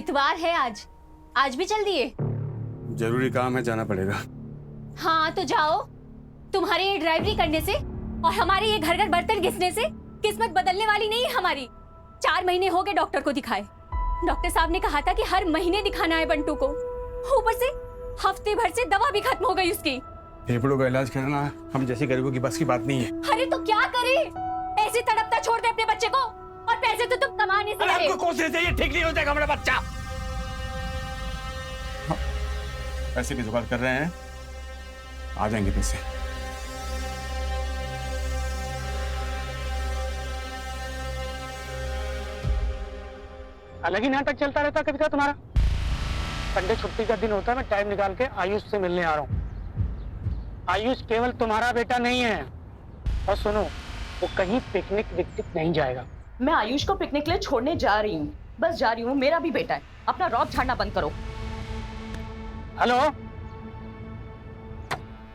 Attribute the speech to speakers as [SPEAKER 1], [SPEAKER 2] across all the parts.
[SPEAKER 1] इतवार है आज, आज भी चल दिए?
[SPEAKER 2] जरूरी काम है, जाना पड़ेगा।
[SPEAKER 1] हाँ तो जाओ। तुम्हारे ये ड्राइवरी करने से और हमारे ये घर घर बर्तन घिसने से किस्मत बदलने वाली नहीं है हमारी। 4 महीने हो गए डॉक्टर को दिखाए। डॉक्टर साहब ने कहा था कि हर महीने दिखाना है बंटू को। ऊपर से हफ्ते भर से दवा भी खत्म हो गई उसकी।
[SPEAKER 2] फेफड़ों का इलाज करना हम जैसे गरीबों की बस की बात नहीं है।
[SPEAKER 1] अरे तो क्या करे, ऐसे तड़पता छोड़ दे अपने बच्चे को, और पैसे तो तुम कमा नहीं सकते।
[SPEAKER 2] आपको कोशिश है, ये ठीक नहीं हो जाएगा हमारा बच्चा। पैसे की जुगाड़ कर रहे हैं, आ जाएंगे पैसे।
[SPEAKER 3] अलग ही नाटक चलता रहता कभी का तुम्हारा। संडे छुट्टी का दिन होता है, मैं टाइम निकाल के आयुष से मिलने आ रहा हूँ। आयुष केवल तुम्हारा बेटा नहीं है। और सुनो, वो कहीं पिकनिक विकनिक नहीं जाएगा।
[SPEAKER 4] मैं आयुष को पिकनिक के लिए छोड़ने जा रही हूँ, बस जा रही हूँ। मेरा भी बेटा है, अपना रौब झाड़ना बंद करो।
[SPEAKER 3] हेलो,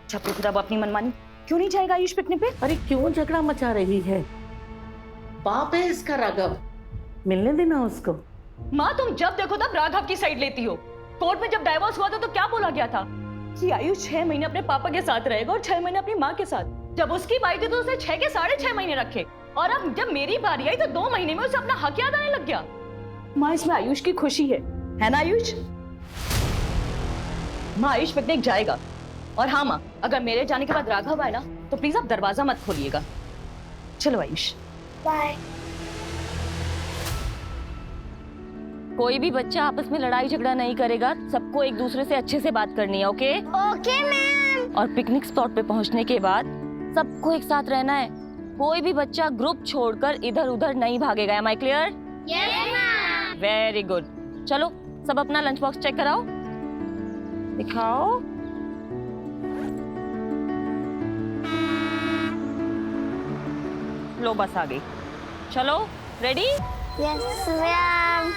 [SPEAKER 4] छपरी खुदा अपनी मनमानी। क्यों नहीं जाएगा आयुष पिकनिक पे?
[SPEAKER 5] अरे क्यों झगड़ा मचा रही है? बाप है इसका राघव, मिलने देना उसको।
[SPEAKER 4] माँ तुम जब देखो तब राघव की साइड लेती हो। कोर्ट में जब डाइवोर्स हुआ था तो क्या बोला गया था कि आयुष 6 महीने अपने पापा के साथ रहेगा और 6 महीने अपनी माँ के साथ। जब उसकी बारी थी तो उसे 6 के 6.5 महीने रखे, और अब जब मेरी बारी आई तो 2 महीने में उसे अपना हक याद आने लग गया। माँ इसमें आयुष की खुशी है ना आयुष? माँ आयुष पिकनिक जाएगा। और हाँ माँ, अगर मेरे जाने के बाद राघव आए ना तो प्लीज आप दरवाजा मत खोलिएगा। चलो आयुष,
[SPEAKER 6] बाय।
[SPEAKER 7] कोई भी बच्चा आपस में लड़ाई झगड़ा नहीं करेगा, सबको एक दूसरे से अच्छे से बात करनी है। Okay
[SPEAKER 6] okay ma'am.
[SPEAKER 7] और पिकनिक स्पॉट पे पहुंचने के बाद सबको एक साथ रहना है। कोई भी बच्चा ग्रुप छोड़कर इधर उधर नहीं भागेगा। Am I clear?
[SPEAKER 6] Yes ma'am.
[SPEAKER 7] Very good. चलो सब अपना लंच बॉक्स चेक कराओ, दिखाओ। लो बस आ गई। चलो रेडी?
[SPEAKER 6] Yes ma'am.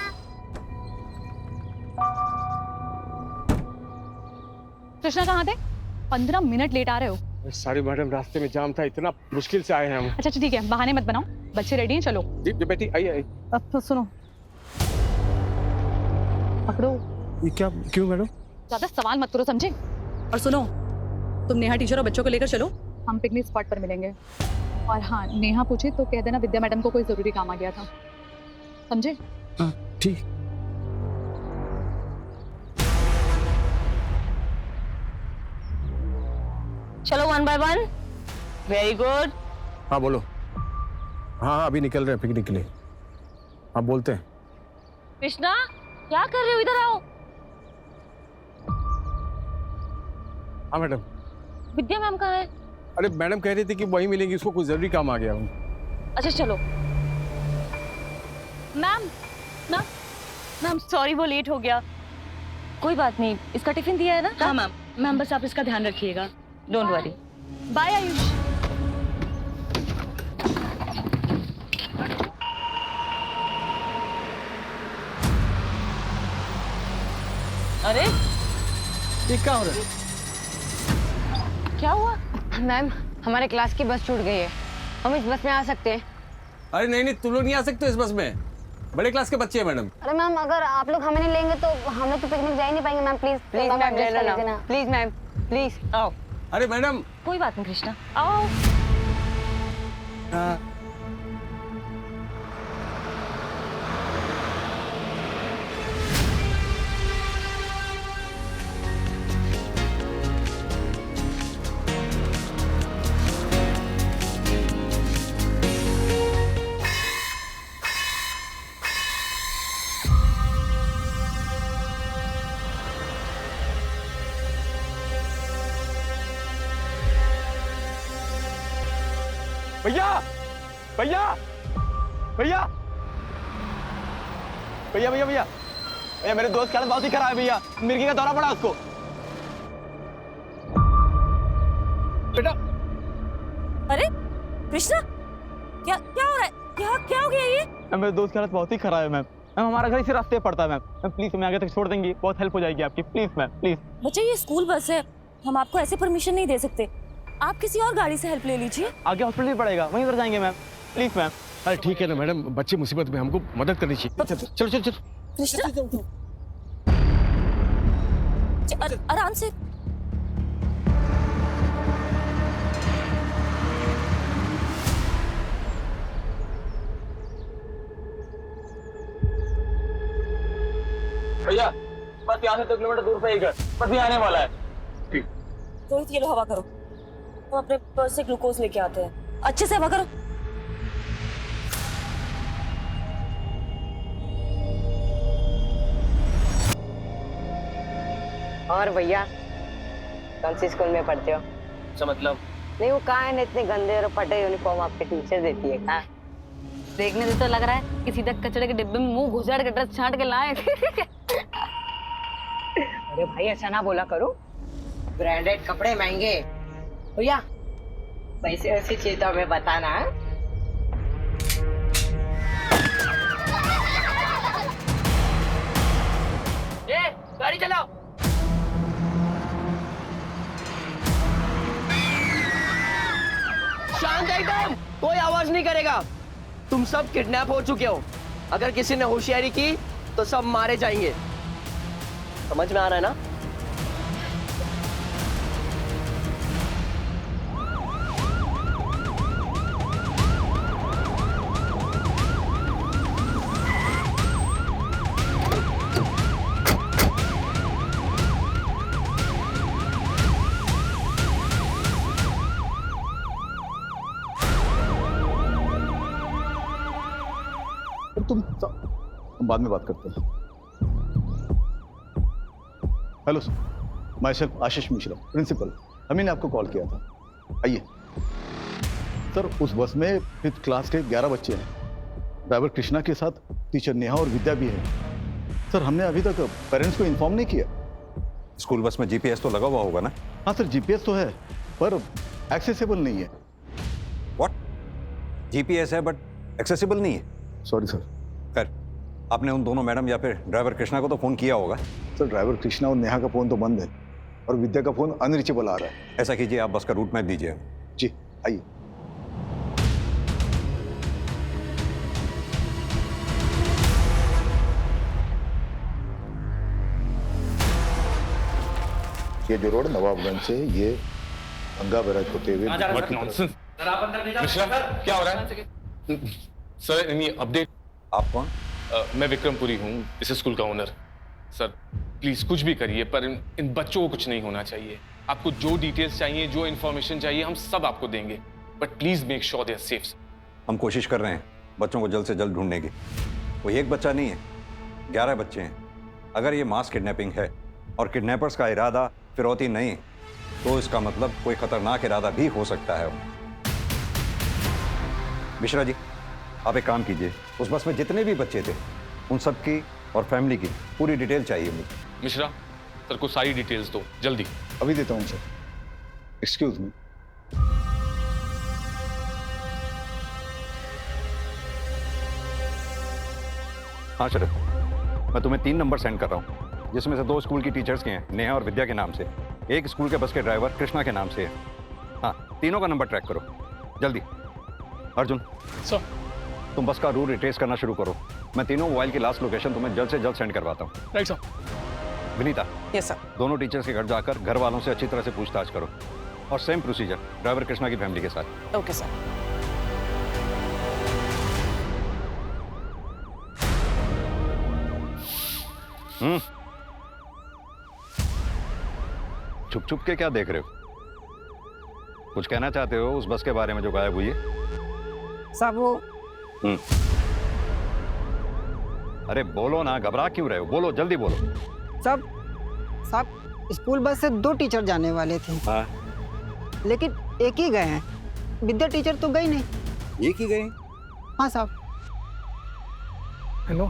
[SPEAKER 8] कृष्णा कहाँ थे? 15 मिनट लेट आ रहे हो।
[SPEAKER 2] सारी मैडम रास्ते में जाम था, इतना मुश्किल से आए हैं हम।
[SPEAKER 8] अच्छा ठीक है, बहाने मत बनाओ। बच्चे रेडी हैं, चलो।
[SPEAKER 2] जी बेटी आइए।
[SPEAKER 8] अब तो सुनो, पकड़ो।
[SPEAKER 2] ये क्या, क्यों मैडम?
[SPEAKER 8] ज्यादा सवाल मत करो, समझे? और सुनो, तुम नेहा टीचर और बच्चों को लेकर चलो, हम पिकनिक स्पॉट पर मिलेंगे। और हाँ, नेहा पूछे तो कह देना विद्या मैडम को कोई जरूरी काम आ गया था, समझे?
[SPEAKER 2] हाँ ठीक।
[SPEAKER 7] चलो 1 by 1। Very good.
[SPEAKER 2] हाँ बोलो। हाँ अभी निकल रहे हैं पिकनिक के लिए। हाँ बोलते हैं।
[SPEAKER 7] कृष्णा क्या कर रहे हो, इधर आओ।
[SPEAKER 2] हाँ मैडम।
[SPEAKER 7] विद्या मैम कहाँ है?
[SPEAKER 2] अरे मैडम कह रही थी कि वही मिलेंगी, उसको कुछ जरूरी काम आ गया।
[SPEAKER 7] अच्छा चलो। मैम मैम मैम सॉरी, वो लेट हो गया। कोई बात नहीं, इसका टिफिन दिया है ना?
[SPEAKER 4] हाँ मैम। मैम बस आप इसका ध्यान रखिएगा।
[SPEAKER 7] Don't worry.
[SPEAKER 4] बाय आयुष।
[SPEAKER 7] अरे
[SPEAKER 3] ये क्या हो रहा है?
[SPEAKER 7] क्या हुआ?
[SPEAKER 9] मैम हमारे क्लास की बस छूट गई है, हम इस बस में आ सकते हैं?
[SPEAKER 10] अरे नहीं नहीं, तुम लोग नहीं आ सकते इस बस में, बड़े क्लास के बच्चे हैं मैडम।
[SPEAKER 6] अरे मैम, अगर आप लोग हमें नहीं लेंगे तो हम लोग तो पिकनिक जा ही नहीं पाएंगे मैम। प्लीज
[SPEAKER 9] प्लीज मैम ले लेना, प्लीज मैम प्लीज।
[SPEAKER 7] आओ।
[SPEAKER 10] अरे मैडम।
[SPEAKER 7] कोई बात नहीं कृष्णा, आओ।
[SPEAKER 2] भैया भैया भैया भैया भैया भैया भैया, मेरे दोस्त की हालत बहुत ही खराब है भैया, मिर्गी का दौरा पड़ा उसको। बेटा।
[SPEAKER 7] अरे कृष्णा, क्या क्या हो रहा है? क्या हो गया ये?
[SPEAKER 2] मेरे दोस्त की हालत बहुत ही खराब है मैम। मैम हमारा घर इसी रास्ते पड़ता है मैम। मैम प्लीज हमें आगे तक छोड़ देंगी, बहुत हेल्प हो जाएगी आपकी, प्लीज मैम प्लीज।
[SPEAKER 7] बच्चे ये स्कूल बस है, हम आपको ऐसे परमिशन नहीं दे सकते। आप किसी और गाड़ी से हेल्प ले लीजिए।
[SPEAKER 2] आगे हॉस्पिटल भी पड़ेगा, वहीं पर जाएंगे मैम, प्लीज मैम।
[SPEAKER 10] अरे ठीक है ना मैडम, बच्चे मुसीबत में, हमको मदद करनी चाहिए। चलो चलो चलो।
[SPEAKER 7] कृष्णा आराम से।
[SPEAKER 2] भैया बस यहाँ से 2 किलोमीटर दूर पे एक घर, बस भी आने वाला है। ठीक।
[SPEAKER 7] रोहित ये लो हवा करो, हम अपने पर्स से ग्लूकोज लेके आते हैं, अच्छे से हवा करो।
[SPEAKER 9] और भैया कौन सी स्कूल में पढ़ते हो?
[SPEAKER 2] अच्छा मतलब
[SPEAKER 9] नहीं वो कहाँ है, इतने गंदे और फटे यूनिफॉर्म आपके टीचर देती है कहाँ? देखने से तो लग रहा है कि सीधा कचड़े के डिब्बे में मुंह घुसाड़ के ड्रेस छांट के लाए। अरे भाई ऐसा ना बोला करो, ब्रांडेड कपड़े महंगे। भैया वैसे वैसे चीज तो हमें बताना है।
[SPEAKER 3] ये गाड़ी चलाओ।
[SPEAKER 11] शांत एकदम, कोई आवाज नहीं करेगा। तुम सब किडनैप हो चुके हो। अगर किसी ने होशियारी की तो सब मारे जाएंगे। समझ में आ रहा है ना?
[SPEAKER 12] तुम बाद में बात करते हैं। Hello sir, myself Ashish Mishra, principal. Amin ने आपको कॉल किया था, आइए। सर उस बस में 5th क्लास के 11 बच्चे हैं। ड्राइवर कृष्णा के साथ टीचर नेहा और विद्या भी है। सर हमने अभी तक पेरेंट्स को इन्फॉर्म नहीं किया।
[SPEAKER 13] स्कूल बस में जीपीएस तो लगा हुआ होगा ना?
[SPEAKER 12] हाँ सर जीपीएस तो है पर एक्सेसिबल नहीं है।
[SPEAKER 13] व्हाट? जीपीएस है बट एक्सेसिबल नहीं है?
[SPEAKER 12] Sorry sir.
[SPEAKER 13] खैर, आपने उन दोनों मैडम या फिर ड्राइवर कृष्णा को तो फोन किया होगा?
[SPEAKER 12] सर ड्राइवर कृष्णा और नेहा का फोन तो बंद है और विद्या का फोन अनरीचेबल आ रहा है।
[SPEAKER 13] ऐसा कीजिए, आप बस का रूट मैप दीजिए।
[SPEAKER 12] जी आइए। ये जो रोड नवाबगंज से ये गंगा बैराज होते हुए
[SPEAKER 14] मिश्रा क्या हो रहा है? Sir any update?
[SPEAKER 13] आप कौन?
[SPEAKER 14] मैं विक्रमपुरी हूँ, इस स्कूल का ओनर। सर प्लीज कुछ भी करिए पर इन बच्चों को कुछ नहीं होना चाहिए। आपको जो डिटेल्स चाहिए, जो इन्फॉर्मेशन चाहिए, हम सब आपको देंगे, but please make sure they are safe.
[SPEAKER 13] हम कोशिश कर रहे हैं बच्चों को जल्द से जल्द ढूंढने की। कोई एक बच्चा नहीं है, 11 बच्चे हैं। अगर ये मास किडनैपिंग है और किडनैपर्स का इरादा फिरौती नहीं, तो इसका मतलब कोई खतरनाक इरादा भी हो सकता है। मिश्रा जी, आप एक काम कीजिए, उस बस में जितने भी बच्चे थे उन सब की और फैमिली की पूरी डिटेल चाहिए मुझे।
[SPEAKER 14] मिश्रा सर को सारी डिटेल्स दो जल्दी।
[SPEAKER 12] अभी देता हूँ सर। Excuse me.
[SPEAKER 13] हाँ शरद, मैं तुम्हें 3 नंबर सेंड कर रहा हूँ, जिसमें से 2 स्कूल की टीचर्स के हैं, नेहा और विद्या के नाम से। एक स्कूल के बस के ड्राइवर कृष्णा के नाम से है। हाँ, तीनों का नंबर ट्रैक करो जल्दी। अर्जुन
[SPEAKER 14] सर,
[SPEAKER 13] तुम बस का रूट रिट्रेस करना शुरू करो। मैं तीनों मोबाइल की लास्ट लोकेशन तुम्हें जल्द से जल्द सेंड करवाता हूँ।
[SPEAKER 14] Right sir.
[SPEAKER 13] Vinita,
[SPEAKER 11] yes sir.
[SPEAKER 13] दोनों टीचर्स के घर जाकर घर वालों से अच्छी तरह से पूछताछ करो और सेम प्रोसीजर ड्राइवर कृष्णा की फैमिली के साथ।
[SPEAKER 11] Okay sir.
[SPEAKER 13] छुप छुप के क्या देख रहे हो? कुछ कहना चाहते हो उस बस के बारे में जो गायब हुई है?
[SPEAKER 9] सब वो
[SPEAKER 13] अरे बोलो ना, घबरा क्यों रहे हो? बोलो, जल्दी बोलो।
[SPEAKER 9] सब स्कूल बस से 2 टीचर जाने वाले थे।
[SPEAKER 13] हाँ।
[SPEAKER 9] लेकिन एक ही गए हैं, विद्या टीचर तो गई नहीं।
[SPEAKER 13] एक ही गए?
[SPEAKER 9] हाँ साहब।
[SPEAKER 3] हेलो,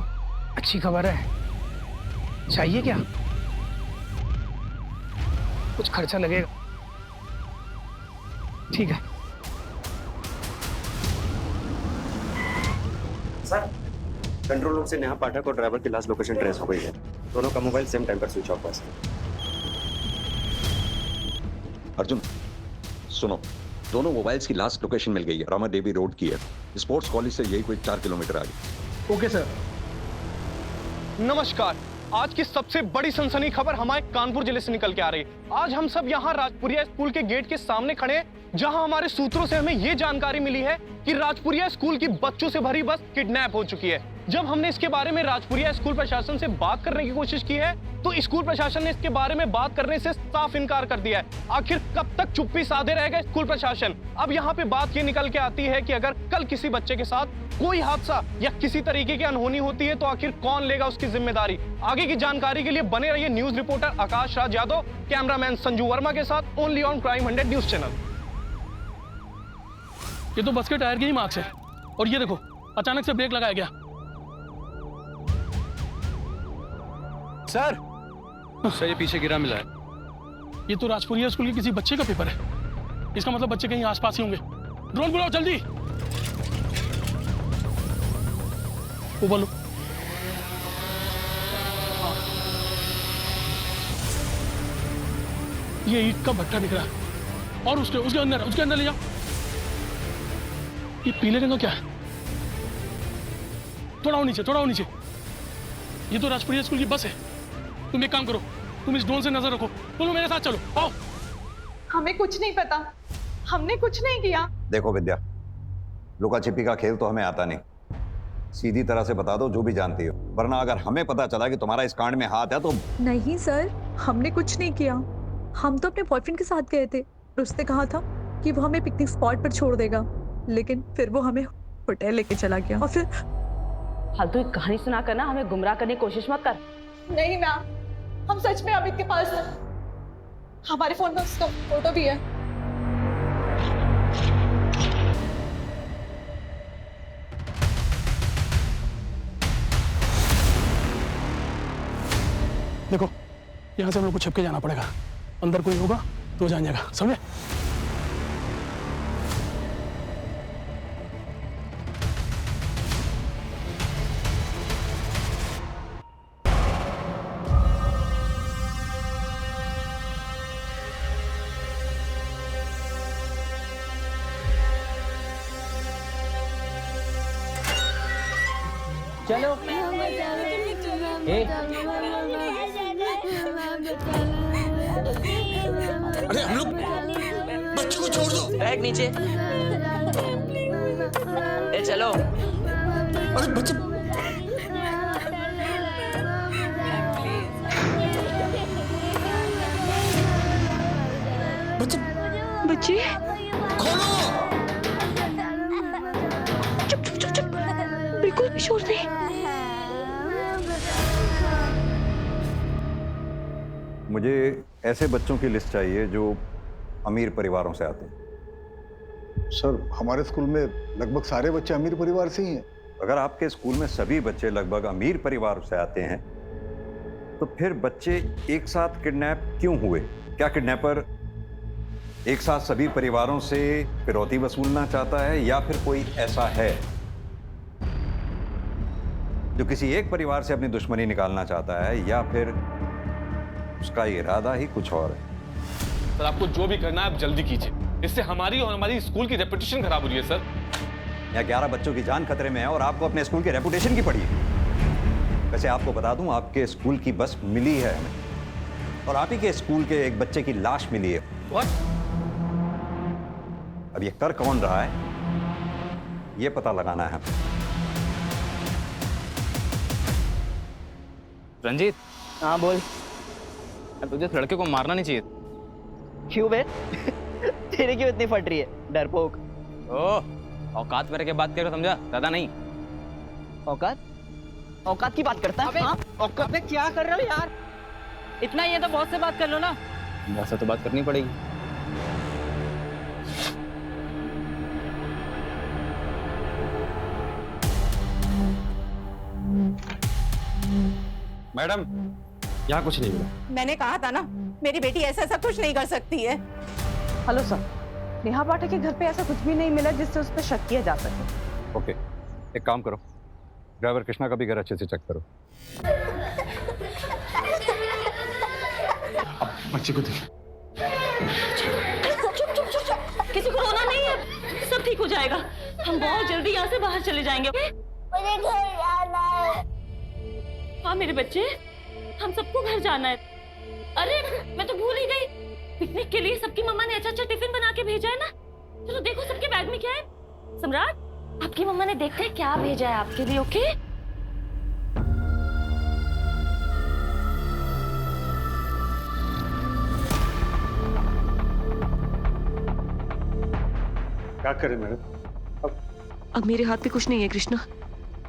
[SPEAKER 3] अच्छी खबर है, चाहिए क्या? कुछ खर्चा लगेगा। ठीक है
[SPEAKER 15] सर। कंट्रोल रूम से नेहा पाठक और ड्राइवर की लास्ट लोकेशन ट्रेस हो गई है। दोनों का मोबाइल सेम टाइम पर स्विच ऑफ हुआ है।
[SPEAKER 13] अर्जुन सुनो, दोनों मोबाइल्स की लास्ट लोकेशन मिल गई है, रामा देवी रोड की है। स्पोर्ट्स कॉलेज से यही कोई 4 किलोमीटर आगे।
[SPEAKER 3] Okay sir.
[SPEAKER 11] नमस्कार,
[SPEAKER 16] आज की सबसे बड़ी सनसनी खबर हमारे कानपुर जिले से निकल के आ रही है। आज हम सब यहाँ राजपुरिया स्कूल के गेट के सामने खड़े हैं, जहाँ हमारे सूत्रों से हमें ये जानकारी मिली है कि राजपुरिया स्कूल की बच्चों से भरी बस किडनैप हो चुकी है। जब हमने इसके बारे में राजपुरिया स्कूल प्रशासन से बात करने की कोशिश की है, तो स्कूल प्रशासन ने इसके बारे में बात करने से साफ इनकार कर दिया है। आखिर कब तक चुप्पी साधे रहेगा स्कूल प्रशासन? अब यहाँ पे बात ये निकल के आती है कि अगर कल किसी बच्चे के साथ कोई हादसा या किसी तरीके की अनहोनी होती है, तो आखिर कौन लेगा उसकी जिम्मेदारी? आगे की जानकारी के लिए बने रहिए news reporter Akash Raj Yadav, cameraman Sanju Verma के साथ only on crime 100 news channel.
[SPEAKER 17] ये तो बस के टायर के ही मार्क्स है, और ये देखो अचानक से ब्रेक लगाया गया।
[SPEAKER 10] सर ये पीछे गिरा मिला है।
[SPEAKER 17] ये तो राजपुरिया स्कूल के किसी बच्चे का पेपर है। इसका मतलब बच्चे कहीं आसपास ही होंगे। ड्रोन बुलाओ जल्दी। वो बोलो। ये ईंट का भट्टा दिख रहा है, और उसके अंदर ले जाओ। ये पीले रंग का क्या है? थोड़ा और नीचे। ये तो राजपुरिया स्कूल की बस है। तुम एक काम करो, तुम इस ड्रोन से नजर रखो। तुम मेरे साथ चलो, आओ।
[SPEAKER 8] हमें कुछ नहीं पता, हमने कुछ नहीं किया।
[SPEAKER 13] देखो विद्या, लुका छिपी का खेल तो हमें आता नहीं। सीधी तरह से बता दो जो भी जानती हो, वरना अगर हमें पता चला कि तुम्हारा इस कांड में हाथ है तो। नहीं सर, हमने कुछ नहीं किया। हम तो अपने बॉयफ्रेंड के साथ गए थे और उसने कहा था कि वो हमें पिकनिक स्पॉट पर छोड़ देगा, लेकिन फिर वो हमें होटल लेके चला गया। और फिर
[SPEAKER 4] फालतू एक कहानी सुना कर ना हमें गुमराह करने की कोशिश मत कर।
[SPEAKER 8] नहीं मैम, हम सच में अमित के पास हैं। हमारे फोन में उसका फोटो भी है।
[SPEAKER 17] देखो, यहाँ से हम लोग को छिपके जाना पड़ेगा। अंदर कोई होगा तो जान जाएगा, समझे?
[SPEAKER 11] चलो
[SPEAKER 10] अरे हम लोग बच्चों को छोड़ दो।
[SPEAKER 11] बैग नीचे। चलो।
[SPEAKER 10] अरे बच्चे
[SPEAKER 8] बच्चे
[SPEAKER 10] खोलो।
[SPEAKER 8] चुप, बिल्कुल भी शोर नहीं।
[SPEAKER 13] मुझे ऐसे बच्चों की लिस्ट चाहिए जो अमीर परिवारों से आते हैं।
[SPEAKER 12] सर, हमारे स्कूल में लगभग सारे बच्चे अमीर परिवार से ही हैं।
[SPEAKER 13] अगर आपके स्कूल में सभी बच्चे लगभग अमीर परिवार से आते हैं, तो फिर बच्चे एक साथ किडनैप क्यों हुए? क्या किडनैपर एक साथ सभी परिवारों से फिरौती वसूलना चाहता है, या फिर कोई ऐसा है जो किसी एक परिवार से अपनी दुश्मनी निकालना चाहता है, या फिर उसका इरादा ही कुछ और है?
[SPEAKER 14] सर, आपको जो भी करना है आप जल्दी कीजिए। इससे हमारी और हमारी स्कूल की रेपुटेशन खराब हो रही है सर।
[SPEAKER 13] यहाँ 11 बच्चों की जान खतरे में है और आपको अपने स्कूल की रेपुटेशन की पड़ी है। वैसे आपको बता दूं, आपके स्कूल की बस मिली है हमें, और आप ही के स्कूल के एक बच्चे की लाश मिली है।
[SPEAKER 14] What?
[SPEAKER 13] अब ये कर कौन रहा है, ये पता लगाना है।
[SPEAKER 2] रंजीत।
[SPEAKER 11] हाँ बोल।
[SPEAKER 2] तुझे इस लड़के को मारना नहीं चाहिए।
[SPEAKER 11] क्यों बे? तेरे क्यों इतनी फट रही है, डरपोक?
[SPEAKER 2] औकात मेरे के बात कर, समझा? ज्यादा नहीं।
[SPEAKER 11] औकात की बात करता है? हाँ? औकात में क्या कर रहे हो यार?
[SPEAKER 2] इतना ही है तो बहुत से बात कर लो ना। वैसे तो बात करनी पड़ेगी।
[SPEAKER 15] मैडम, यहाँ कुछ नहीं मिला।
[SPEAKER 5] मैंने कहा था ना, मेरी बेटी ऐसा कुछ नहीं कर सकती है।
[SPEAKER 4] हेलो सर, नेहा पाठक के घर पे ऐसा कुछ भी नहीं मिला जिससे उस पर शक किया जा सके।
[SPEAKER 13] ओके, एक काम करो, ड्राइवर कृष्णा का भी घर अच्छे से चेक करो।
[SPEAKER 17] बच्चे को देख।
[SPEAKER 7] किसी को रोना नहीं है, सब ठीक हो जाएगा। हम बहुत जल्दी यहाँ से बाहर चले जाएंगे। मुझे घर जाना है। हाँ मेरे बच्चे, हम सबको घर जाना है। अरे मैं तो भूल ही गई, पिकनिक के लिए सबकी मम्मा ने अच्छा अच्छा टिफिन बना के भेजा है ना। चलो देखो सबके बैग में क्या है। सम्राट, आपकी मम्मा ने देखते हैं क्या भेजा है आपके लिए। ओके
[SPEAKER 15] क्या करें मैडम?
[SPEAKER 18] अब मेरे हाथ में कुछ नहीं है कृष्णा।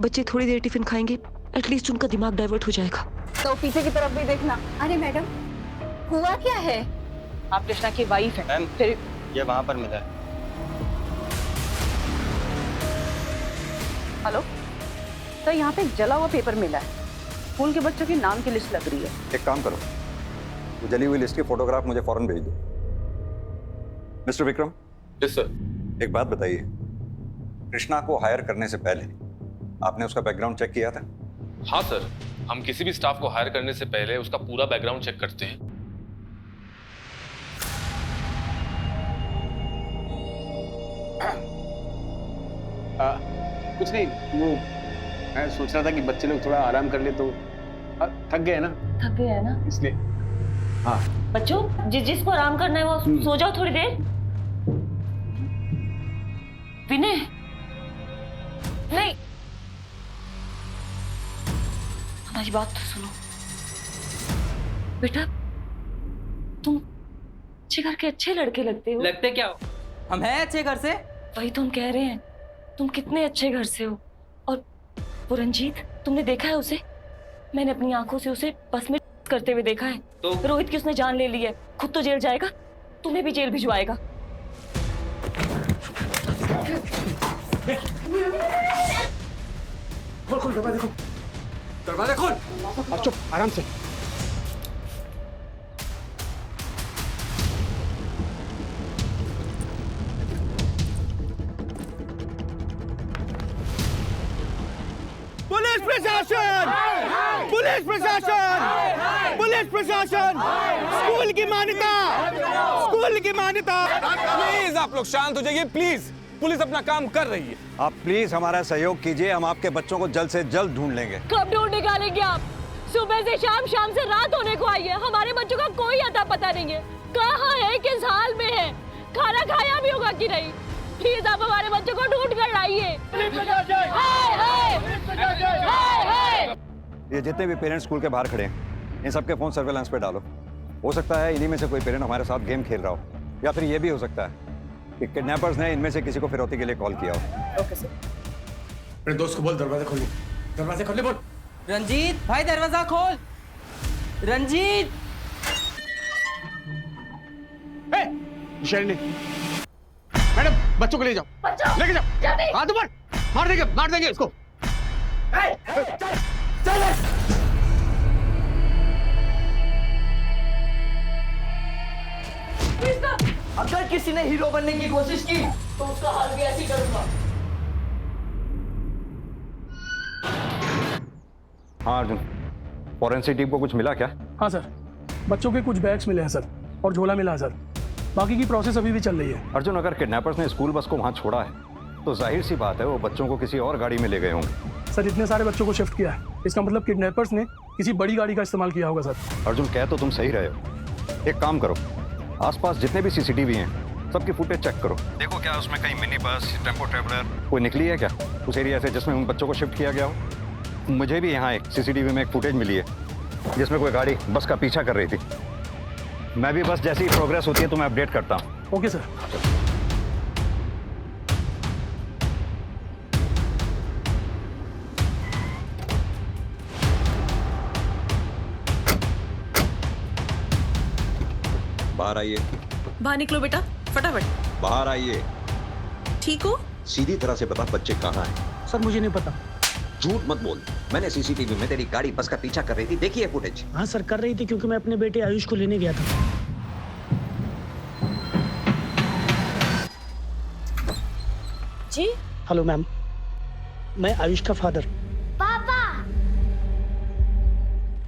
[SPEAKER 18] बच्चे थोड़ी देर टिफिन खाएंगे, एटलीस्ट उनका दिमाग डाइवर्ट हो जाएगा।
[SPEAKER 8] तो पीछे की तरफ भी देखना। अरे मैडम, हुआ क्या है? आप कृष्णा की वाइफ है।
[SPEAKER 15] मैम,
[SPEAKER 8] फिर
[SPEAKER 15] ये वहाँ पर मिला है।
[SPEAKER 8] हेलो तो यहाँ पे एक जला हुआ पेपर मिला है, स्कूल के बच्चों के नाम की लिस्ट लग रही है।
[SPEAKER 13] एक काम करो, वो जली हुई लिस्ट की फोटोग्राफ मुझे फौरन भेज दो। मिस्टर विक्रम।
[SPEAKER 14] Yes sir.
[SPEAKER 13] एक बात बताइए, कृष्णा को हायर करने से पहले आपने उसका बैकग्राउंड चेक किया था?
[SPEAKER 14] हाँ सर, हम किसी भी स्टाफ को हायर करने से पहले उसका पूरा बैकग्राउंड चेक करते हैं।
[SPEAKER 10] कुछ नहीं, वो मैं सोच रहा था कि बच्चे लोग थोड़ा आराम कर ले तो थक गए ना।
[SPEAKER 7] थक गए है ना
[SPEAKER 10] इसलिए। हाँ
[SPEAKER 7] बच्चों, जिसको आराम करना है वो सो जाओ थोड़ी देर। विनय, नहीं, हमारी बात तो सुनो बेटा। तुम अच्छे घर के अच्छे लड़के लगते हो।
[SPEAKER 11] लगते क्या हो? हम हैं अच्छे घर से।
[SPEAKER 7] वही तो हम कह रहे हैं, तुम कितने अच्छे घर से हो। और वो रंजीत, तुमने देखा है उसे? मैंने अपनी आंखों से उसे बस में करते हुए देखा है। तो रोहित की उसने जान ले ली है, खुद तो जेल जाएगा, तुम्हें भी जेल भिजवाएगा।
[SPEAKER 10] खोल खोल दरवाजा खोल, दरवाजा खोल। चुप, आराम से।
[SPEAKER 16] पुलिस प्रशासन, पुलिस प्रशासन, पुलिस प्रशासन, स्कूल की मान्यता, स्कूल की मान्यता।
[SPEAKER 10] प्लीज आप लोग शांत हो जाइए, प्लीज। पुलिस अपना काम कर रही है।
[SPEAKER 13] आप प्लीज हमारा सहयोग कीजिए, हम आपके बच्चों को जल्द से जल्द ढूंढ लेंगे।
[SPEAKER 4] कब ढूंढ निकालेंगे आप? सुबह से शाम, शाम से रात होने को आई है, हमारे बच्चों का कोई अता पता नहीं है। कहाँ है, किस हाल में है, खाना खाया भी होगा कि नहीं? प्लीज आप हमारे बच्चों को ढूंढ कर लाइए।
[SPEAKER 13] ये जितने भी पेरेंट्स स्कूल के बाहर खड़े हैं, इन सबके फोन सर्वेलेंस पे डालो। हो सकता है इन्हीं में से कोई पेरेंट हमारे साथ गेम खेल रहा हो, या फिर ये भी हो सकता है कि किडनैपर्स ने इनमें से किसी को फिरौती के लिए कॉल किया हो।
[SPEAKER 8] Okay sir.
[SPEAKER 10] मेरे दोस्त को बोल दरवाजा खोलने, दरवाजा खोलने बोल।
[SPEAKER 11] रंजीत भाई दरवाजा खोल। रंजीत।
[SPEAKER 10] शैली, मैडम बच्चों को ले जाओ, लेके जाओ। हाथ ऊपर, मार देंगे इसको।
[SPEAKER 11] अगर किसी ने हीरो बनने की कोशिश की तो उसका हाल भी ऐसे ही करूंगा।
[SPEAKER 13] हाँ अर्जुन, फॉरेंसिक टीम को कुछ मिला क्या?
[SPEAKER 17] हाँ सर, बच्चों के कुछ बैग्स मिले हैं सर, और झोला मिला है सर। बाकी की प्रोसेस अभी भी चल रही है।
[SPEAKER 13] अर्जुन, अगर किडनैपर्स ने स्कूल बस को वहाँ छोड़ा है तो जाहिर सी बात है वो बच्चों को किसी और गाड़ी में ले गए होंगे।
[SPEAKER 17] सर, इतने सारे बच्चों को शिफ्ट किया है, इसका मतलब किडनैपर्स ने किसी बड़ी गाड़ी का इस्तेमाल किया होगा सर।
[SPEAKER 13] अर्जुन, कह तो तुम सही रहे हो। एक काम करो, आसपास जितने भी सीसीटीवी हैं सबकी फुटेज चेक करो, देखो क्या उसमें कहीं मिनी बस, टेम्पो ट्रेवलर कोई निकली है क्या उस एरिया से जिसमें उन बच्चों को शिफ्ट किया गया हो। मुझे भी यहाँ एक सीसीटीवी में एक फुटेज मिली है जिसमें कोई गाड़ी बस का पीछा कर रही थी। मैं भी बस जैसी प्रोग्रेस होती है तो मैं अपडेट करता हूँ।
[SPEAKER 17] Okay sir.
[SPEAKER 13] बाहर आइए।
[SPEAKER 18] बाहर निकलो बेटा, फटाफट
[SPEAKER 13] बाहर आइए।
[SPEAKER 18] ठीक हो?
[SPEAKER 13] सीधी तरह से बता बच्चे कहाँ हैं?
[SPEAKER 17] सर मुझे नहीं पता।
[SPEAKER 13] झूठ मत बोल, मैंने सीसीटीवी में तेरी गाड़ी बस का पीछा कर रही थी, देखी है फुटेज?
[SPEAKER 17] हाँ सर, कर रही थी क्योंकि मैं अपने बेटे आयुष को लेने गया था।
[SPEAKER 18] जी
[SPEAKER 17] हेलो मैम, मैं आयुष का फादर।
[SPEAKER 6] पापा।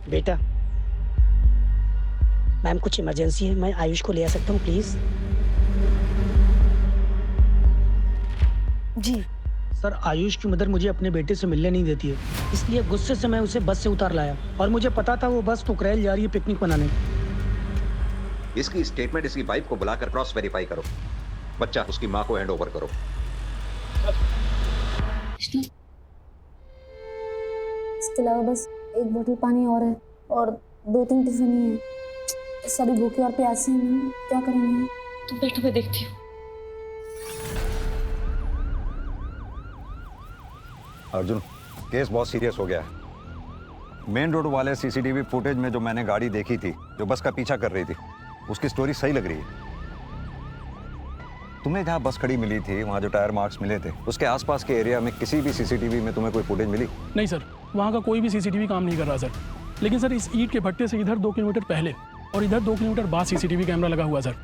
[SPEAKER 17] बेटा, मैम कुछ इमरजेंसी है, मैं आयुष को ले आ सकता हूँ प्लीज?
[SPEAKER 18] जी
[SPEAKER 3] सर आयुष की मदर मुझे अपने बेटे से मिलने नहीं देती है, इसलिए गुस्से से मैं उसे बस से उतार लाया और मुझे पता था वो बस कुकरेल जा रही है पिकनिक मनाने।
[SPEAKER 13] इसकी स्टेटमेंट इसकी वाइफ को बुलाकर क्रॉस वेरीफाई करो। बच्चा उसकी माँ को हैंड ओवर करो।
[SPEAKER 6] इसके अलावा बस एक बोतल पानी और है और 2-3 टिफिन ही है। सभी भूखे और प्यासे हैं मैम, क्या करेंगे?
[SPEAKER 7] तुम बैठो, मैं देखती हूँ।
[SPEAKER 13] अर्जुन, केस बहुत सीरियस हो गया है। मेन रोड वाले सीसीटीवी फुटेज में जो मैंने गाड़ी देखी थी जो बस का पीछा कर रही थी, उसकी स्टोरी सही लग रही है। तुम्हें जहाँ बस खड़ी मिली थी वहाँ जो टायर मार्क्स मिले थे, उसके आसपास के एरिया में किसी भी सीसीटीवी में तुम्हें कोई फुटेज मिली?
[SPEAKER 17] नहीं सर, वहाँ का कोई भी सीसीटीवी काम नहीं कर रहा सर। लेकिन सर इस ईंट के भट्टे से इधर 2 किलोमीटर पहले और इधर 2 किलोमीटर बाद सीसीटीवी कैमरा लगा हुआ सर।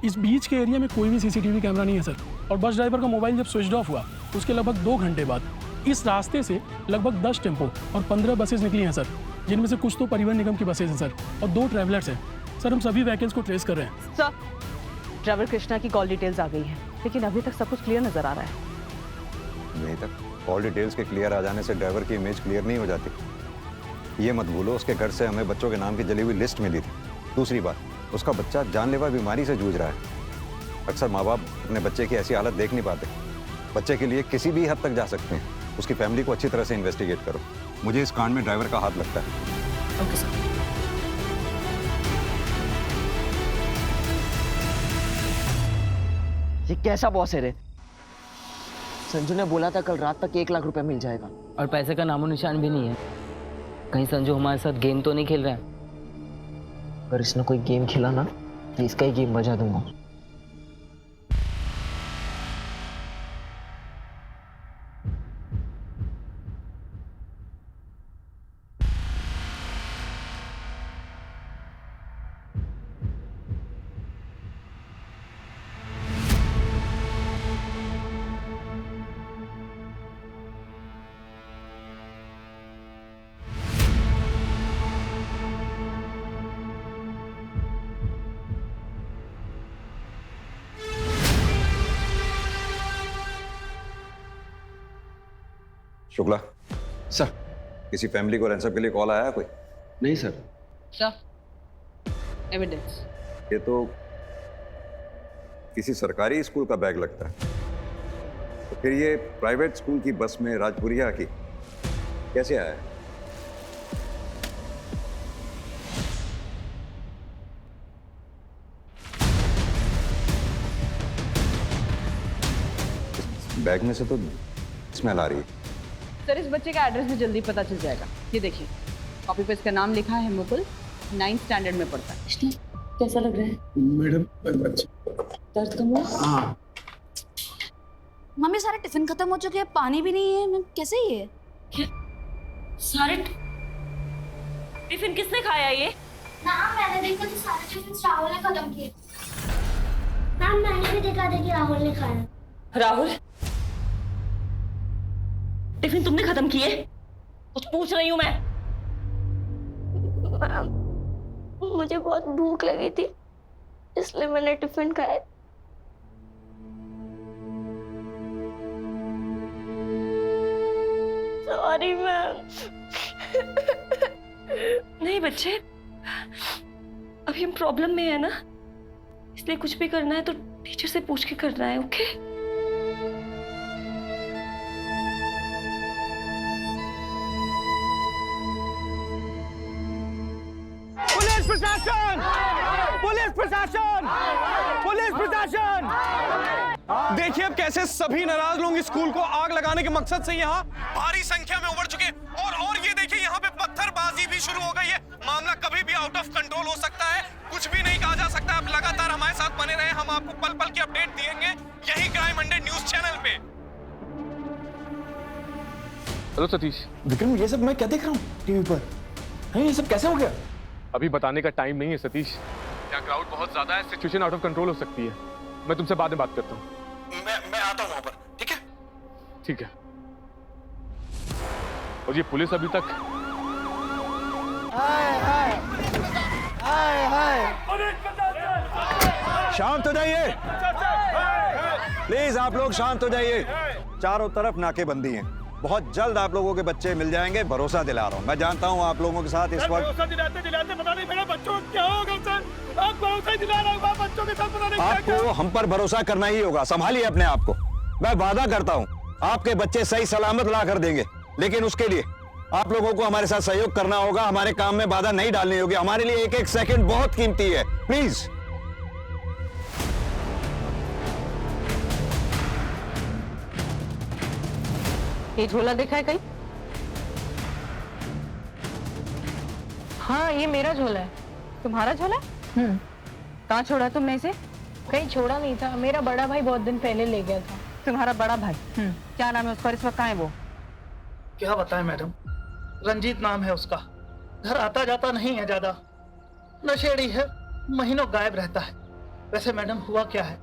[SPEAKER 17] इस बीच के एरिया में कोई भी सीसीटीवी कैमरा नहीं है सर। और बस ड्राइवर का मोबाइल जब स्विच ऑफ हुआ उसके लगभग 2 घंटे बाद इस रास्ते से लगभग 10 टेम्पो और 15 बसेस निकली हैं सर, जिनमें से कुछ तो परिवहन निगम की बसेस हैं सर और 2 ट्रैवलर्स हैं सर। हम सभी व्हीकल्स को ट्रेस कर रहे हैं
[SPEAKER 5] सर। ड्राइवर कृष्णा की कॉल डिटेल्स आ गई हैं, लेकिन अभी तक सब कुछ क्लियर नजर आ रहा है।
[SPEAKER 13] नहीं तक कॉल डिटेल्स के क्लियर आ जाने से ड्राइवर की इमेज क्लियर नहीं हो जाती। ये मत भूलो उसके घर से हमें बच्चों के नाम की जली हुई लिस्ट मिली थी। दूसरी बात, उसका बच्चा जानलेवा बीमारी से जूझ रहा है। अक्सर माँ बाप अपने बच्चे की ऐसी हालत देख नहीं पाते। बच्चे के लिए किसी भी हद तक जा सकते हैं। उसकी फैमिली को अच्छी तरह से इन्वेस्टिगेट करो। मुझे इस कांड में ड्राइवर का हाथ लगता है।
[SPEAKER 5] Okay sir.
[SPEAKER 11] ये कैसा बॉस है रे? संजू ने बोला था कल रात तक 1 लाख रुपए मिल जाएगा।
[SPEAKER 9] और पैसे का नामो निशान भी नहीं है। कहीं संजू हमारे साथ गेम तो नहीं खेल रहा है?
[SPEAKER 11] अगर इसने कोई गेम खेला ना तो इसका ही गेम बजा दूंगा।
[SPEAKER 13] शुक्ला
[SPEAKER 10] सर।
[SPEAKER 13] किसी फैमिली को रैंसम के लिए कॉल आया है कोई?
[SPEAKER 10] नहीं सर।
[SPEAKER 5] Sir, evidence.
[SPEAKER 13] ये तो किसी सरकारी स्कूल का बैग लगता है। तो फिर ये प्राइवेट स्कूल की बस में राजपुरिया की कैसे आया है? बैग में से तो स्मेल आ रही है।
[SPEAKER 5] सर इस बच्चे का एड्रेस भी जल्दी पता चल जाएगा। ये देखिए, कॉपी पे इसका नाम लिखा है मुकुल, 9th स्टैंडर्ड में पढ़ता है।
[SPEAKER 7] कैसा लग रहा है
[SPEAKER 10] मैडम?
[SPEAKER 7] दर्द कम हुआ?
[SPEAKER 10] हाँ।
[SPEAKER 6] मम्मी सारे टिफिन खत्म हो चुके हैं, पानी भी नहीं है मैम, कैसे ये?
[SPEAKER 7] क्या सारे टिफिन किसने खाया ये?
[SPEAKER 6] मैम मैंने देखा कि सारे टिफिन राहुल ने खत्म किए। मैम मैंने भी देखा था कि राहुल ने खाया।
[SPEAKER 7] राहुल, टिफिन तुमने खत्म किए? कुछ पूछ रही हूँ मैं।
[SPEAKER 6] मुझे बहुत भूख लगी थी इसलिए मैंने टिफिन खाया। Sorry ma'am.
[SPEAKER 7] नहीं बच्चे, अभी हम प्रॉब्लम में है ना, इसलिए कुछ भी करना है तो टीचर से पूछ के करना है। ओके?
[SPEAKER 16] पुलिस प्रशासन! पुलिस प्रशासन! पुलिस प्रशासन! देखिए अब कैसे सभी नाराज लोग इस स्कूल को आग लगाने के मकसद से यहाँ भारी संख्या में उमड़ चुके और ये देखिए यहाँ पे पत्थरबाजी भी शुरू हो गई है। मामला कभी भी आउट ऑफ कंट्रोल हो सकता है, कुछ भी नहीं कहा जा सकता। आप लगातार हमारे साथ बने रहे, हम आपको पल पल की अपडेट देंगे यही क्राइम मंडे न्यूज चैनल पे।
[SPEAKER 14] हेलो सतीश।
[SPEAKER 10] विक्रम, ये सब मैं क्या देख रहा हूँ टीवी पर? ये सब कैसे हो गया?
[SPEAKER 14] अभी बताने का टाइम नहीं है सतीश। यहाँ क्राउड बहुत ज्यादा है, सिचुएशन आउट ऑफ कंट्रोल हो सकती है। मैं तुमसे बाद में बात करता हूँ।
[SPEAKER 10] मैं आता हूँ वहां पर, ठीक है?
[SPEAKER 14] ठीक है। और ये पुलिस अभी तक
[SPEAKER 13] शांत हो जाइए प्लीज, आप लोग शांत हो जाइए। चारों तरफ नाकेबंदी है। बहुत जल्द आप लोगों के बच्चे मिल जाएंगे, भरोसा दिला रहा हूँ। मैं जानता हूँ आप लोगों के साथ इस वक्त
[SPEAKER 16] भरोसा दिलाते दिलाते पता नहीं मेरे बच्चों को क्या होगा सर। आप भरोसा दिला रहे हो बच्चों के साथ, पता नहीं क्या
[SPEAKER 13] आपको हम पर भरोसा करना ही होगा। संभालिए अपने आप को। मैं वादा करता हूँ आपके बच्चे सही सलामत ला कर देंगे, लेकिन उसके लिए आप लोगों को हमारे साथ सहयोग करना होगा। हमारे काम में बाधा नहीं डालनी होगी। हमारे लिए एक एक सेकंड बहुत कीमती है। प्लीज।
[SPEAKER 9] ये झोला देखा है कहीं? हाँ, ये मेरा झोला है। तुम्हारा झोला? कहाँ छोड़ा तुमने इसे? कहीं छोड़ा नहीं था, मेरा बड़ा भाई बहुत दिन पहले ले गया था। तुम्हारा बड़ा भाई? क्या नाम है उसका? इस वक्त कहाँ है वो?
[SPEAKER 3] क्या बताएं मैडम, रंजीत नाम है उसका। घर आता जाता नहीं है ज्यादा, नशेड़ी है, महीनों गायब रहता है। वैसे मैडम हुआ क्या है,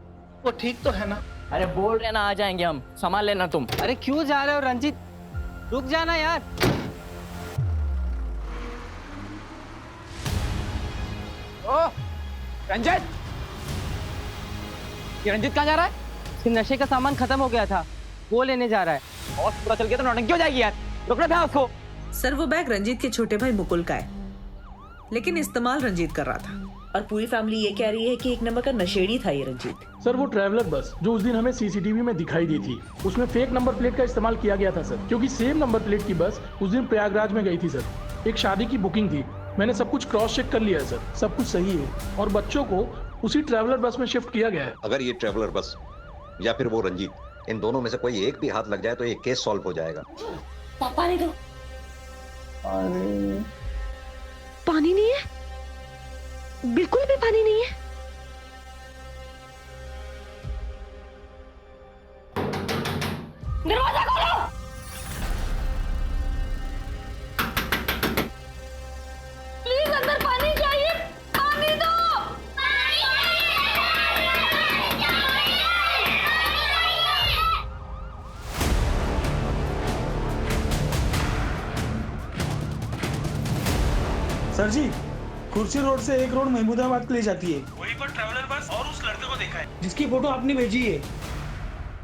[SPEAKER 3] वो ठीक तो है ना?
[SPEAKER 11] अरे बोल रहे ना आ जाएंगे हम, संभाल लेना तुम।
[SPEAKER 3] अरे क्यों जा रहे हो रंजीत, रुक जाना यार।
[SPEAKER 11] ओ रंजीत, ये रंजीत कहाँ जा रहा है? इसके नशे का सामान खत्म हो गया था, वो लेने जा रहा है। और पता चल गया तो नौटंकी हो जाएगी यार। रुकना था उसको।
[SPEAKER 19] सर वो बैग रंजीत के छोटे भाई मुकुल का है, लेकिन इस्तेमाल रंजीत कर रहा था। और पूरी फैमिली ये कह रही है कि एक नंबर का नशेड़ी था ये रंजीत।
[SPEAKER 17] सर वो ट्रैवलर बस जो उस दिन हमें सीसीटीवी में दिखाई दी थी, उसमें फेक नंबर प्लेट का इस्तेमाल किया गया था सर, क्योंकि सेम नंबर प्लेट की बस उस दिन प्रयागराज में गई थी सर। एक शादी की बुकिंग थी। मैंने सब कुछ क्रॉस चेक कर लिया है सर, सब कुछ सही है। और बच्चों को उसी ट्रैवलर बस में शिफ्ट किया गया है।
[SPEAKER 13] अगर ये ट्रैवलर बस या फिर वो रंजीत, इन दोनों में से कोई एक भी हाथ लग जाए तो ये केस सॉल्व हो जाएगा।
[SPEAKER 7] पापा नहीं दो।
[SPEAKER 18] पानी नहीं है, बिल्कुल भी पानी नहीं है।
[SPEAKER 7] दरवाजा खोलो। प्लीज अंदर पानी चाहिए, पानी दो।
[SPEAKER 20] सर जी, कुर्सी रोड से एक रोड महमूदाबाद के लिए जाती है।
[SPEAKER 16] वहीं पर ट्रैवलर बस और उस लड़के को देखा है
[SPEAKER 20] जिसकी फोटो आपने भेजी है।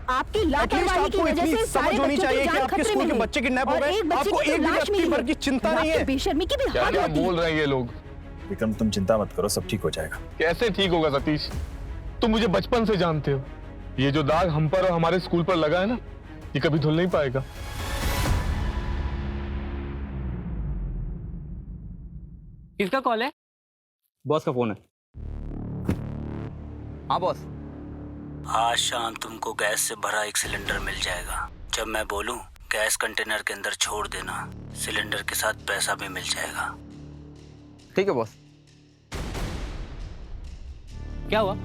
[SPEAKER 6] आपकी लापरवाही की वजह से सारे बच्चों की जान खतरे में है।
[SPEAKER 16] बच्चे किडनैप हो
[SPEAKER 6] और
[SPEAKER 16] गए,
[SPEAKER 6] एक बच्चे
[SPEAKER 16] आपको
[SPEAKER 6] की
[SPEAKER 16] एक भी
[SPEAKER 6] लाश
[SPEAKER 16] व्यक्ति
[SPEAKER 6] मिली
[SPEAKER 16] भर
[SPEAKER 6] है।
[SPEAKER 16] की चिंता नहीं है।
[SPEAKER 6] बेशर्मी की भी
[SPEAKER 14] क्या
[SPEAKER 6] हद
[SPEAKER 14] क्या
[SPEAKER 6] होती है।
[SPEAKER 14] बोल रहे हैं ये लोग?
[SPEAKER 15] विक्रम तुम चिंता मत करो, सब ठीक हो जाएगा।
[SPEAKER 14] कैसे ठीक होगा सतीश? तुम मुझे बचपन से जानते हो। ये जो दाग हम पर और हमारे स्कूल पर लगा है ना, ये कभी धुल नहीं पाएगा।
[SPEAKER 11] किसका कॉल है?
[SPEAKER 2] बॉस का फोन है। हाँ बॉस।
[SPEAKER 21] आज शाम तुमको गैस से भरा एक सिलेंडर मिल जाएगा। जब मैं बोलूं गैस कंटेनर के अंदर छोड़ देना, सिलेंडर के साथ पैसा भी मिल जाएगा।
[SPEAKER 2] ठीक है बॉस।
[SPEAKER 11] क्या हुआ?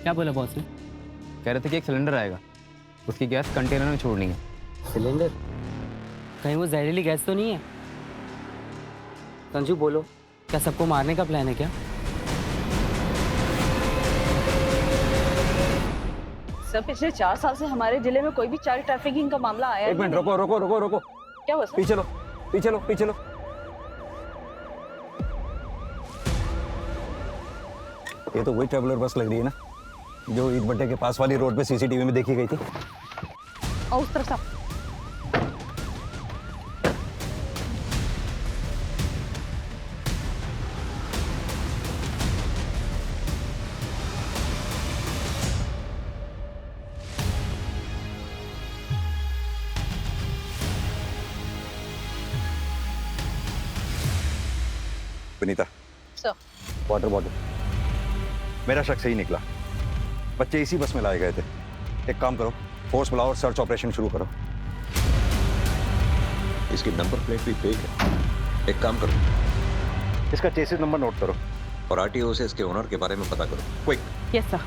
[SPEAKER 11] क्या बोला बॉस ने?
[SPEAKER 2] कह रहे थे कि एक सिलेंडर आएगा, उसकी गैस कंटेनर में छोड़नी है।
[SPEAKER 11] सिलेंडर? कहीं वो जहरीली गैस तो नहीं है? संजू बोलो, क्या सबको मारने का प्लान है क्या?
[SPEAKER 5] सर पिछले 4 साल से हमारे जिले में कोई भी चाइल्ड ट्रैफिकिंग का मामला आया
[SPEAKER 13] एक मिनट रुको रुको रुको रुको।
[SPEAKER 5] क्या हुआ सर?
[SPEAKER 13] पीछे लो पीछे लो पीछे लो। ये तो वही ट्रैवलर बस लग रही है ना जो ईद भट्टे के पास वाली रोड पे सीसीटीवी में देखी गई थी।
[SPEAKER 5] और उस तरफ से
[SPEAKER 13] विनीता,
[SPEAKER 5] सर
[SPEAKER 13] वाटर बॉटल। मेरा शक सही निकला, बच्चे इसी बस में लाए गए थे। एक काम करो, फोर्स बुलाओ और सर्च ऑपरेशन शुरू करो।
[SPEAKER 15] इसकी नंबर प्लेट भी फेक है। एक काम करो,
[SPEAKER 13] इसका चेसिस नंबर नोट करो
[SPEAKER 15] और आरटीओ से इसके ओनर के बारे में पता करो, क्विक।
[SPEAKER 5] Yes sir.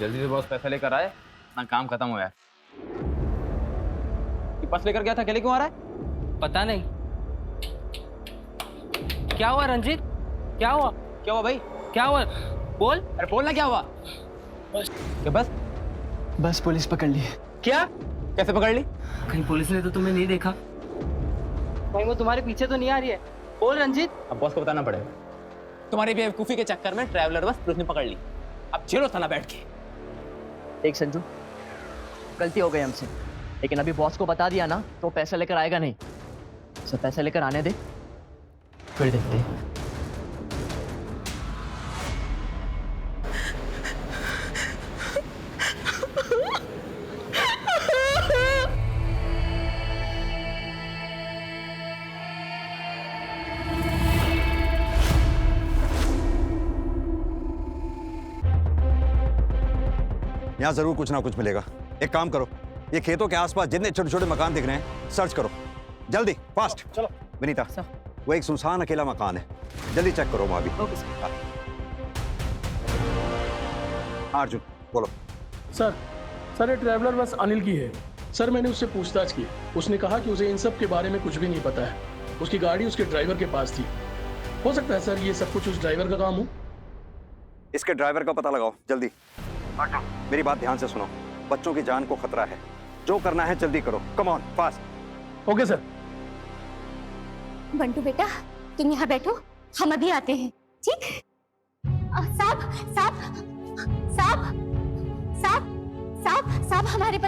[SPEAKER 2] जल्दी से बॉस पैसा लेकर आए ना, काम खत्म हो गया। बस लेकर गया था, अकेले क्यों आ रहा है?
[SPEAKER 11] पता नहीं। क्या हुआ रंजीत? क्या हुआ?
[SPEAKER 2] क्या हुआ भाई?
[SPEAKER 11] क्या हुआ? बोल।
[SPEAKER 2] अरे बोलना क्या हुआ? क्या बस?
[SPEAKER 11] बस पुलिस पकड़ ली।
[SPEAKER 2] क्या? कैसे पकड़ ली?
[SPEAKER 11] कहीं पुलिस ने तो तुम्हें नहीं देखा? कहीं वो तुम्हारे पीछे तो नहीं आ रही है? बोल रंजीत।
[SPEAKER 2] अब बॉस को बताना पड़ेगा। तुम्हारी बेवकूफी के चक्कर में ट्रैवलर बस पुलिस ने पकड़ ली। अब झेलो थाना बैठ के।
[SPEAKER 11] देख संजू, गलती हो गई हमसे, लेकिन अभी बॉस को बता दिया ना तो पैसा लेकर आएगा नहीं। सर पैसा लेकर आने दे, फिर देखते हैं।
[SPEAKER 13] यहाँ जरूर कुछ ना कुछ मिलेगा। एक काम करो, ये खेतों के आसपास जितने छोटे छोटे मकान दिख रहे हैं सर्च करो, जल्दी, फास्ट।
[SPEAKER 11] चलो
[SPEAKER 13] विनीता, वो एक सुनसान अकेला मकान है, जल्दी चेक करो वहां भी। अर्जुन बोलो।
[SPEAKER 17] सर ये ट्रैवलर बस अनिल की है। सर मैंने उससे पूछताछ की, उसने कहा कि उसे इन सब के बारे में कुछ भी नहीं पता है। उसकी गाड़ी उसके ड्राइवर के पास थी। हो सकता है सर ये सब कुछ उस ड्राइवर का काम हो।
[SPEAKER 13] इसके ड्राइवर का पता लगाओ जल्दी। मेरी बात ध्यान से सुनो, बच्चों की जान को खतरा है, जो करना है जल्दी करो, come on fast.
[SPEAKER 17] Okay sir.
[SPEAKER 1] Bantu बेटा तुम यहाँ बैठो, हम अभी आते हैं, ठीक? साहब साहब साहब साहब साहब साहब हमारे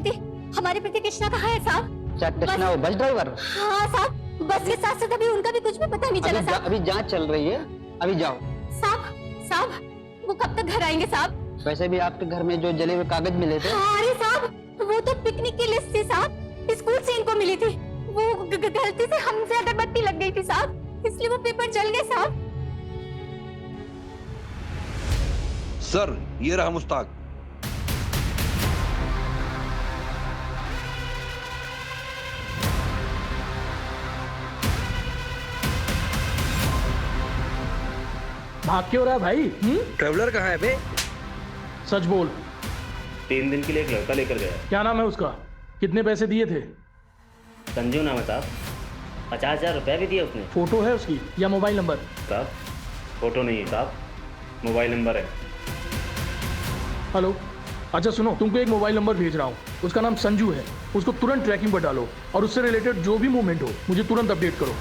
[SPEAKER 1] पति कृष्णा कहाँ है साहब?
[SPEAKER 3] क्या कृष्णा वो बस ड्राइवर?
[SPEAKER 1] हाँ साहब, बस के साथ साथ अभी उनका भी कुछ भी पता नहीं चला साहब।
[SPEAKER 3] अभी जांच चल रही है, अभी जाओ।
[SPEAKER 1] साहब वो कब तक घर आएंगे साहब?
[SPEAKER 3] वैसे भी आपके घर में जो जले हुए कागज मिले थे।
[SPEAKER 1] अरे साहब वो तो पिकनिक की लिस्ट थी साहब, स्कूल से इनको मिली थी। वो गलती से हमसे अगरबत्ती लग गई थी साहब, इसलिए वो पेपर जल गए साहब।
[SPEAKER 22] सर ये रहा मुस्ताक।
[SPEAKER 17] भाग क्यों रहा है भाई?
[SPEAKER 22] ट्रैवलर कहाँ है बे?
[SPEAKER 17] सच बोल।
[SPEAKER 23] 3 दिन के लिए एक लड़का लेकर गया।
[SPEAKER 17] क्या नाम है उसका? कितने पैसे दिए थे?
[SPEAKER 23] संजू नाम है साहब, 50,000 रुपए भी दिए उसने।
[SPEAKER 17] फोटो है उसकी या मोबाइल नंबर?
[SPEAKER 23] साहब फोटो नहीं है साहब, मोबाइल नंबर है।
[SPEAKER 17] हेलो, अच्छा सुनो, तुमको एक मोबाइल नंबर भेज रहा हूँ, उसका नाम संजू है। उसको तुरंत ट्रैकिंग पर डालो और उससे रिलेटेड जो भी मूवमेंट हो मुझे तुरंत अपडेट करो।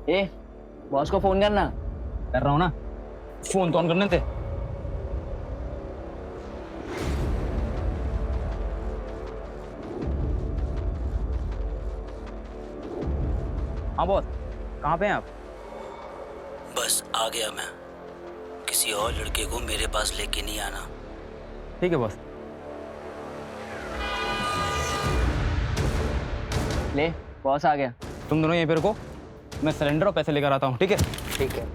[SPEAKER 11] ए, बॉस को फोन करना।
[SPEAKER 2] कर रहा हूँ ना, फोन तो ऑन करने थे। हाँ बॉस, कहाँ पे हैं आप?
[SPEAKER 21] बस आ गया मैं, किसी और लड़के को मेरे पास लेके नहीं आना।
[SPEAKER 2] ठीक है बॉस।
[SPEAKER 11] ले बॉस आ गया।
[SPEAKER 2] तुम दोनों यहीं पे रुको, मैं सिलेंडर और पैसे लेकर आता हूँ, ठीक है?
[SPEAKER 11] ठीक है।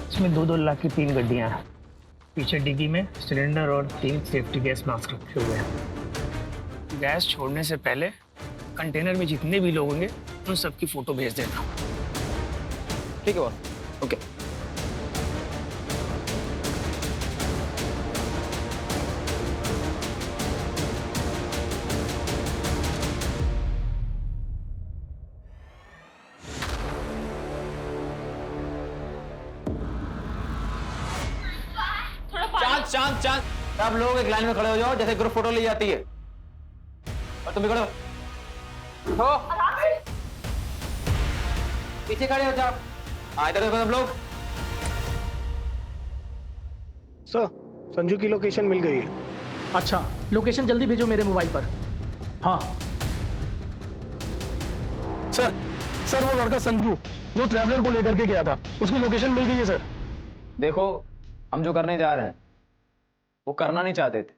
[SPEAKER 3] इसमें 2-2 लाख की 3 गड्डियां हैं। पीछे डिग्गी में सिलेंडर और 3 सेफ्टी गैस मास्क रखे हुए हैं। गैस छोड़ने से पहले कंटेनर में जितने भी लोग होंगे उन सबकी फोटो भेज देना।
[SPEAKER 2] ठीक है बॉस।
[SPEAKER 11] ओके।
[SPEAKER 2] चांद सब लोग एक लाइन में खड़े हो जाओ, जैसे ग्रुप फोटो ली जाती है। और तुम भी खड़े हो, पीछे खड़े हो जाओ। इधर देखो सब लोग।
[SPEAKER 16] सर संजू की लोकेशन मिल गई है।
[SPEAKER 17] अच्छा, लोकेशन जल्दी भेजो मेरे मोबाइल पर। हाँ सर वो लड़का संजू जो ट्रैवलर को लेकर के गया था, उसकी लोकेशन मिल गई है सर।
[SPEAKER 2] देखो, हम जो करने जा रहे हैं वो करना नहीं चाहते थे।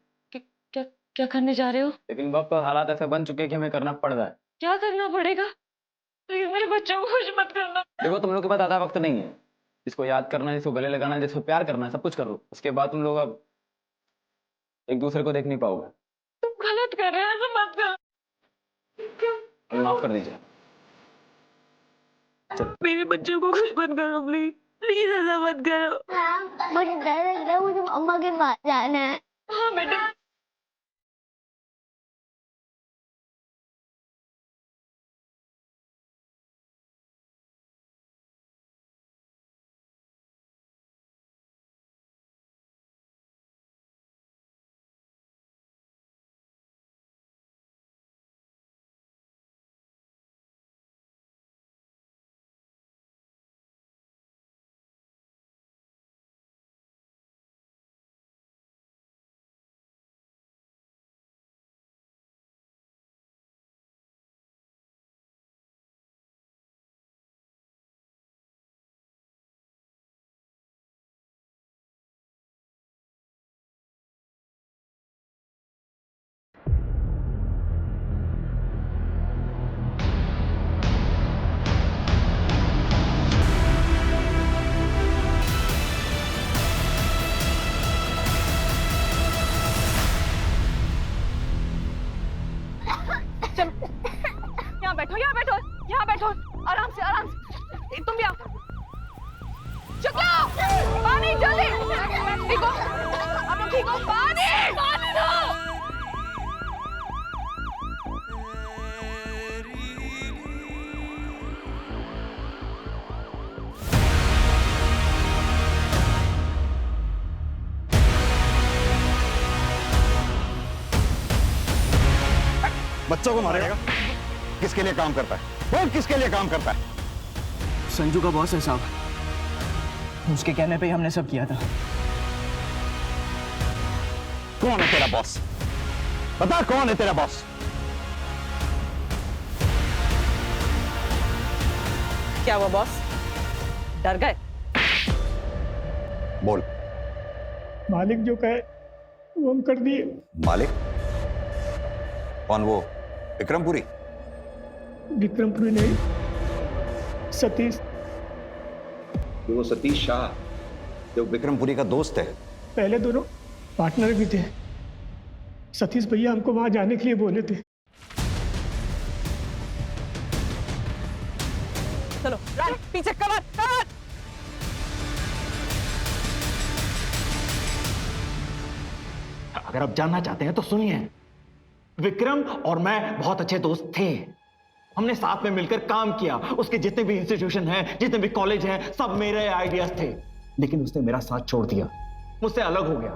[SPEAKER 7] क्या करने जा रहे हो?
[SPEAKER 2] लेकिन वक्त हालात ऐसे बन चुके हैं कि हमें करना पड़ रहा है।
[SPEAKER 7] क्या करना पड़ेगा? प्लीज मेरे बच्चों को कुछ मत करना।
[SPEAKER 2] देखो, तुम लोग के पास ज़्यादा वक्त नहीं है। जिसको याद करना है, जिसको गले लगाना है, जिसको प्यार करना है, सब कुछ करो। उसके बाद तुम लोग अब एक दूसरे को देख नहीं पाओगे।
[SPEAKER 7] तुम गलत कर रहे हो, ऐसा मत करो।
[SPEAKER 2] माफ कर दीजिए।
[SPEAKER 7] मेरे बच्चों को कुछ मत करो, प्लीज प्लीज ऐसा मत करो।
[SPEAKER 1] मुझे डर लग रहा है, मुझे मम्मा के पास जाना है।
[SPEAKER 7] हाँ बेटा।
[SPEAKER 5] बैठो, यहाँ बैठो, यहाँ बैठो, आराम से, आराम से। तुम भी आओ। शुक्ला, पानी जल्दी। ठीक हो? आप लोग ठीक हो? पानी, पानी दो।
[SPEAKER 13] बच्चों को मारेगा? किसके लिए काम करता है? वो किसके लिए काम करता है?
[SPEAKER 11] संजू का बॉस है साहब, उसके कहने पे ही हमने सब किया था।
[SPEAKER 13] कौन है तेरा बॉस? बता कौन है तेरा बॉस?
[SPEAKER 9] क्या हुआ बॉस, डर गए?
[SPEAKER 13] बोल।
[SPEAKER 20] मालिक जो कहे वो हम कर दिए।
[SPEAKER 13] मालिक? कौन वो? विक्रमपुरी?
[SPEAKER 20] विक्रमपुरी नहीं, सतीश।
[SPEAKER 13] वो सतीश शाह जो विक्रमपुरी का दोस्त है।
[SPEAKER 20] पहले दोनों पार्टनर भी थे। सतीश भैया हमको वहां जाने के लिए बोले थे।
[SPEAKER 9] चलो रन, पीछे कवर, कवर।
[SPEAKER 4] अगर आप जानना चाहते हैं तो सुनिए, विक्रम और मैं बहुत अच्छे दोस्त थे। हमने साथ में मिलकर काम किया। उसके जितने भी इंस्टीट्यूशन हैं, जितने भी कॉलेज हैं, सब मेरे आइडियाज थे। लेकिन उसने मेरा साथ छोड़ दिया, मुझसे अलग हो गया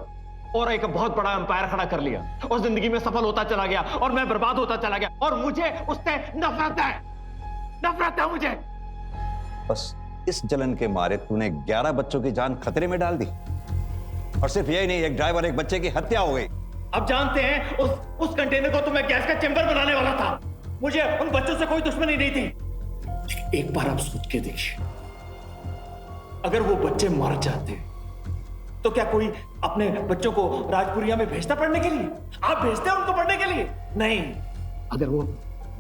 [SPEAKER 4] और एक बहुत बड़ा एम्पायर खड़ा कर लिया और जिंदगी में सफल होता चला गया और मैं बर्बाद होता चला गया और मुझे उससे नफरत है, नफरत है मुझे।
[SPEAKER 13] बस इस जलन के मारे तूने 11 बच्चों की जान खतरे में डाल दी। और सिर्फ यही नहीं, एक ड्राइवर, एक बच्चे की हत्या हो गई।
[SPEAKER 4] अब जानते हैं उस कंटेनर को तो मैं गैस का चेंबर बनाने वाला था। मुझे उन बच्चों से कोई दुश्मनी नहीं थी। लेकिन एक बार आप सोच के देखिए, अगर वो बच्चे मर जाते तो क्या कोई अपने बच्चों को राजपुरिया में भेजता पढ़ने के लिए? आप भेजते उनको पढ़ने के लिए? नहीं। अगर वो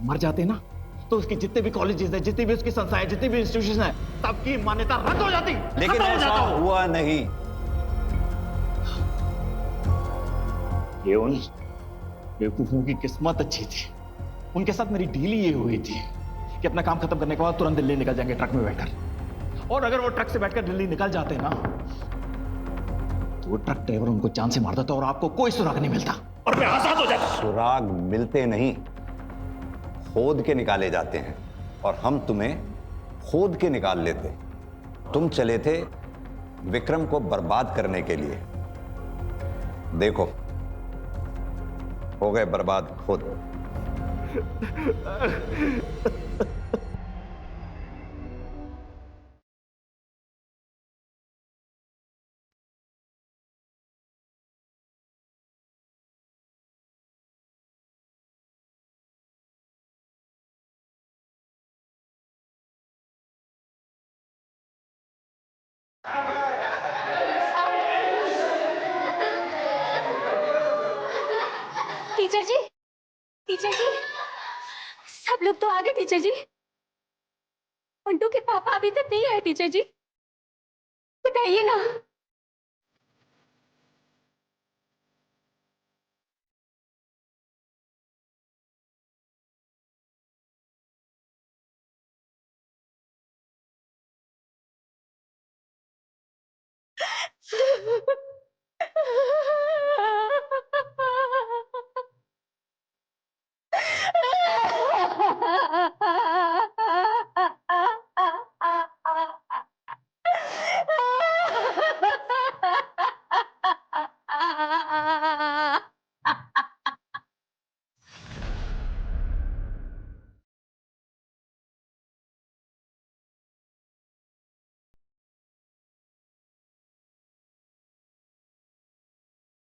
[SPEAKER 4] मर जाते ना तो उसके जितने भी कॉलेजेस हैं, जितनी भी उसकी संस्थाएं, जितनी भी इंस्टीट्यूशन है, सबकी मान्यता रद्द हो जाती।
[SPEAKER 13] लेकिन ऐसा हुआ नहीं।
[SPEAKER 4] ये उन बेवकूफों की किस्मत अच्छी थी। उनके साथ मेरी डील ये हुई थी कि अपना काम खत्म करने के बाद तुरंत दिल्ली निकल जाएंगे ट्रक में बैठकर। और अगर वो ट्रक से बैठकर दिल्ली निकल जाते ना तो वो ट्रक ड्राइवर उनको जान से मार देता और आपको कोई सुराग नहीं मिलता और मैं आजाद हो जाता।
[SPEAKER 13] सुराग मिलते नहीं, खोद के निकाले जाते हैं। और हम तुम्हें खोद के निकाल लेते। तुम चले थे विक्रम को बर्बाद करने के लिए। देखो, हो गए बर्बाद खुद।
[SPEAKER 1] टीचर जी, टीचर जी, सब लोग तो आ गए टीचर जी। मंटू के पापा अभी तक नहीं आए टीचर जी, बताइए ना।